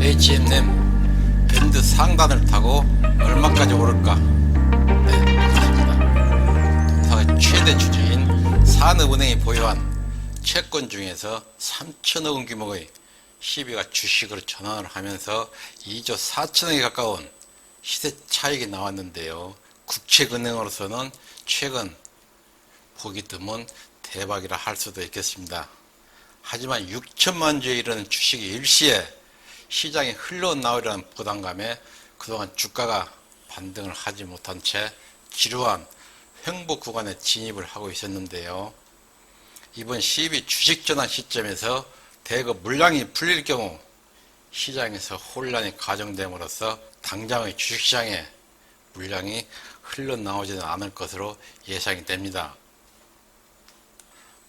H&M 밴드 상단을 타고 얼마까지 오를까? 네, 맞습니다. 동사의 최대 주주인 산업은행이 보유한 채권 중에서 3천억 원 규모의 시비가 주식으로 전환을 하면서 2조 4천억에 가까운 시세 차익이 나왔는데요. 국책은행으로서는 최근 보기 드문 대박이라 할 수도 있겠습니다. 하지만 6천만 주에 이르는 주식이 일시에 시장에 흘러나오려는 부담감에 그동안 주가가 반등을 하지 못한 채 지루한 횡보 구간에 진입을 하고 있었는데요. 이번 시비 주식 전환 시점에서 대거 물량이 풀릴 경우 시장에서 혼란이 가정됨으로써 당장의 주식시장에 물량이 흘러나오지는 않을 것으로 예상이 됩니다.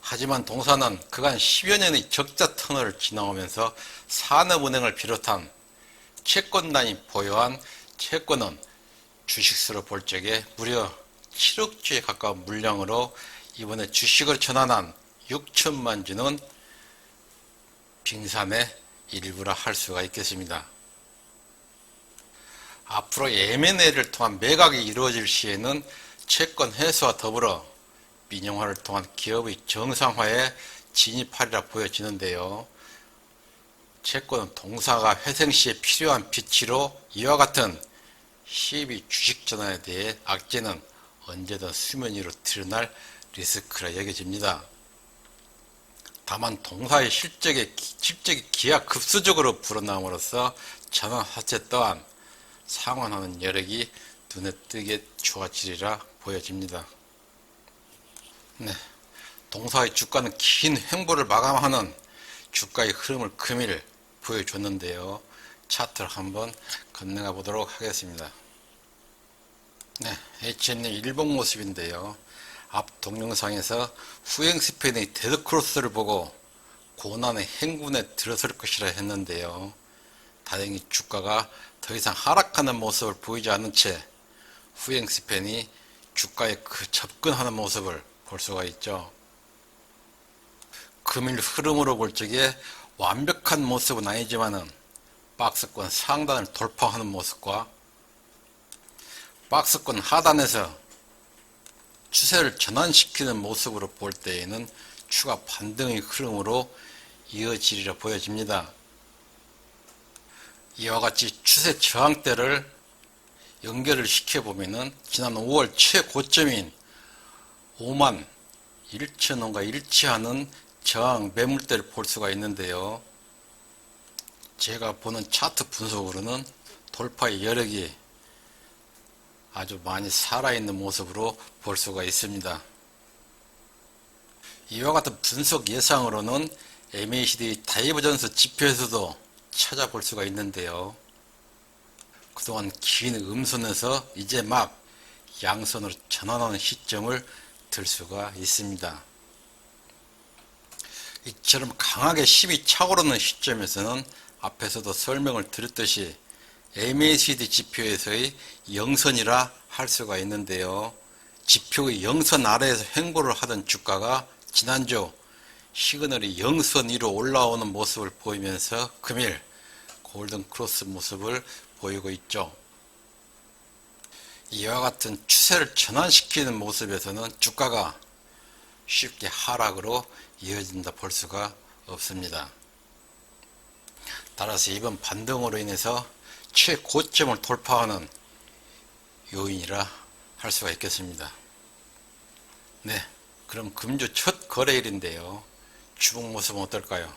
하지만 동사는 그간 10여 년의 적자 터널을 지나오면서 산업은행을 비롯한 채권단이 보유한 채권은 주식수로 볼 적에 무려 7억 주에 가까운 물량으로 이번에 주식을 전환한 6천만 주는 빙산의 일부라 할 수가 있겠습니다. 앞으로 M&A를 통한 매각이 이루어질 시에는 채권 회수와 더불어 민영화를 통한 기업의 정상화에 진입하리라 보여지는데요. 채권은 동사가 회생 시에 필요한 빛으로 이와 같은 시비 주식 전환에 대해 악재는 언제든 수면 위로 드러날 리스크라 여겨집니다. 다만 동사의 실적이 기하급수적으로 불어남으로써 전환 화채 또한 상환하는 여력이 눈에 띄게 좋아지리라 보여집니다. 네, 동사의 주가는 긴 횡보를 마감하는 주가의 흐름을 금일 보여줬는데요. 차트를 한번 건너가 보도록 하겠습니다. 네, H&M 일봉 모습인데요. 앞 동영상에서 후행 스팬의 데드크로스를 보고 고난의 행군에 들어설 것이라 했는데요. 다행히 주가가 더 이상 하락하는 모습을 보이지 않는 채 후행 스팬이 주가에 접근하는 모습을 볼 수가 있죠. 금일 흐름으로 볼 적에 완벽한 모습은 아니지만은 박스권 상단을 돌파하는 모습과 박스권 하단에서 추세를 전환시키는 모습으로 볼 때에는 추가 반등의 흐름으로 이어지리라 보여집니다. 이와 같이 추세 저항대를 연결을 시켜보면은 지난 5월 최고점인 5만 1천원과 일치하는 저항 매물대를 볼 수가 있는데요. 제가 보는 차트 분석으로는 돌파의 여력이 아주 많이 살아있는 모습으로 볼 수가 있습니다. 이와 같은 분석 예상으로는 MACD 다이버전스 지표에서도 찾아볼 수가 있는데요. 그동안 긴 음선에서 이제 막 양선으로 전환하는 시점을 들 수가 있습니다. 이처럼 강하게 시비 차오르는 시점에서는 앞에서도 설명을 드렸듯이 MACD 지표에서의 영선이라 할 수가 있는데요. 지표의 영선 아래에서 횡보를 하던 주가가 지난주 시그널이 영선 위로 올라오는 모습을 보이면서 금일 골든 크로스 모습을 보이고 있죠. 이와 같은 추세를 전환시키는 모습에서는 주가가 쉽게 하락으로 이어진다 볼 수가 없습니다. 따라서 이번 반등으로 인해서 최고점을 돌파하는 요인이라 할 수가 있겠습니다. 네, 그럼 금주 첫 거래일인데요. 주봉 모습은 어떨까요?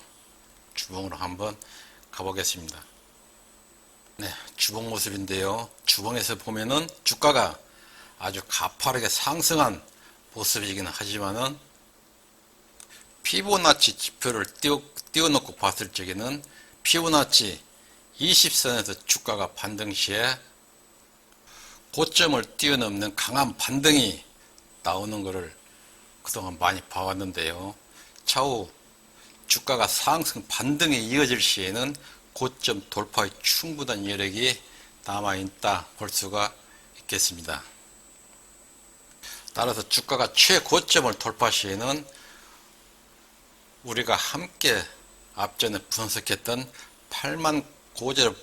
주봉으로 한번 가보겠습니다. 네, 주봉 모습인데요. 주봉에서 보면은 주가가 아주 가파르게 상승한 모습이긴 하지만은 피보나치 지표를 띄워놓고 봤을 적에는 피보나치 20선에서 주가가 반등 시에 고점을 뛰어넘는 강한 반등이 나오는 것을 그동안 많이 봐왔는데요. 차후 주가가 상승 반등에 이어질 시에는 고점 돌파의 충분한 여력이 남아있다 볼 수가 있겠습니다. 따라서 주가가 최고점을 돌파 시에는 우리가 함께 앞전에 분석했던 고저로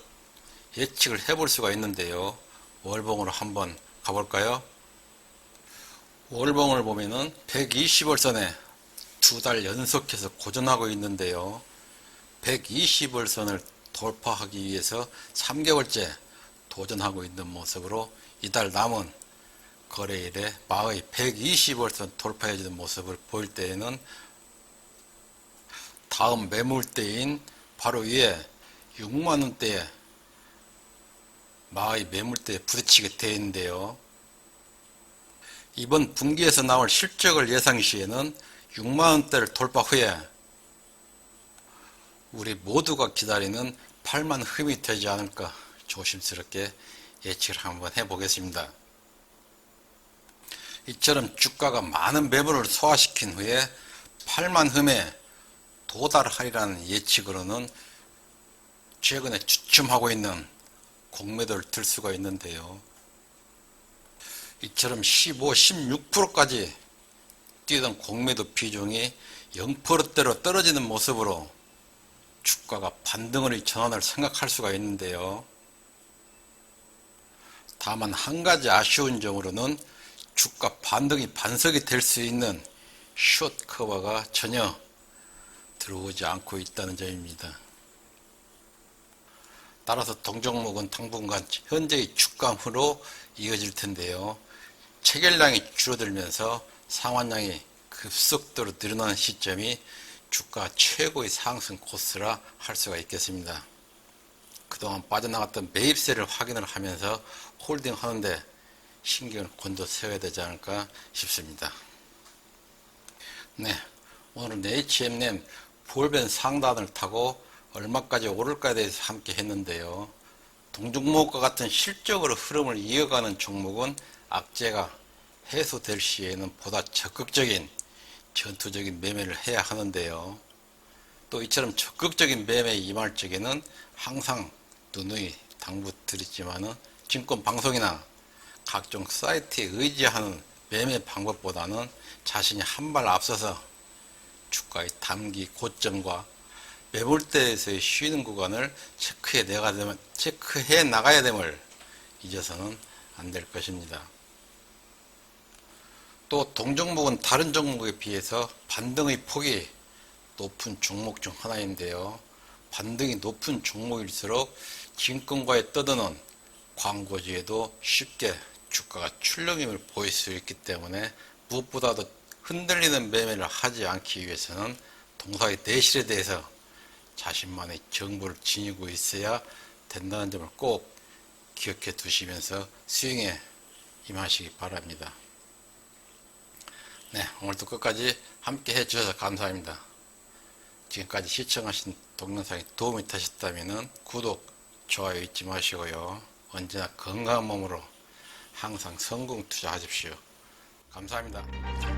예측을 해볼 수가 있는데요. 월봉으로 한번 가볼까요? 월봉을 보면은 120월선에 2달 연속해서 고전하고 있는데요. 120월선을 돌파하기 위해서 3개월째 도전하고 있는 모습으로 이달 남은 거래일에 마의 120월선 돌파해주는 모습을 보일 때에는 다음 매물대인 바로 위에 6만원대에 마의 매물대에 부딪히게 되어 있는데요. 이번 분기에서 나올 실적을 예상 시에는 6만원대를 돌파 후에 우리 모두가 기다리는 8만 흠이 되지 않을까 조심스럽게 예측을 한번 해보겠습니다. 이처럼 주가가 많은 매물을 소화시킨 후에 8만 흠에 도달하리라는 예측으로는 최근에 주춤하고 있는 공매도를 들 수가 있는데요. 이처럼 15, 16%까지 뛰던 공매도 비중이 0%대로 떨어지는 모습으로 주가가 반등의 전환을 생각할 수가 있는데요. 다만 한 가지 아쉬운 점으로는 주가 반등이 반석이 될 수 있는 숏 커버가 전혀 들어오지 않고 있다는 점입니다. 따라서 동종목은 당분간 현재의 주가로 이어질 텐데요. 체결량이 줄어들면서 상환량이 급속도로 늘어나는 시점이 주가 최고의 상승 코스라 할 수가 있겠습니다. 그동안 빠져나갔던 매입세를 확인을 하면서 홀딩 하는데 신경을 곤두 세워야 되지 않을까 싶습니다. 네, 오늘은 H&M 볼벤 상단을 타고 얼마까지 오를까에 대해서 함께 했는데요. 동종목과 같은 실적으로 흐름을 이어가는 종목은 악재가 해소될 시에는 보다 적극적인 전투적인 매매를 해야 하는데요. 또 이처럼 적극적인 매매에 임할 적에는 항상 누누이 당부드리지만은 증권 방송이나 각종 사이트에 의지하는 매매 방법보다는 자신이 한 발 앞서서 주가의 단기 고점과 매물대에서의 쉬는 구간을 체크해 나가야 됨을 잊어서는 안 될 것입니다. 또 동종목은 다른 종목에 비해서 반등의 폭이 높은 종목 중 하나인데요. 반등이 높은 종목일수록 증권가에 떠드는 광고주에도 쉽게 주가가 출렁임을 보일 수 있기 때문에 무엇보다도 흔들리는 매매를 하지 않기 위해서는 동사의 내실에 대해서 자신만의 정보를 지니고 있어야 된다는 점을 꼭 기억해 두시면서 수행에 임하시기 바랍니다. 네, 오늘도 끝까지 함께 해주셔서 감사합니다. 지금까지 시청하신 동영상이 도움이 되셨다면 구독, 좋아요 잊지 마시고요. 언제나 건강한 몸으로 항상 성공 투자하십시오. 감사합니다.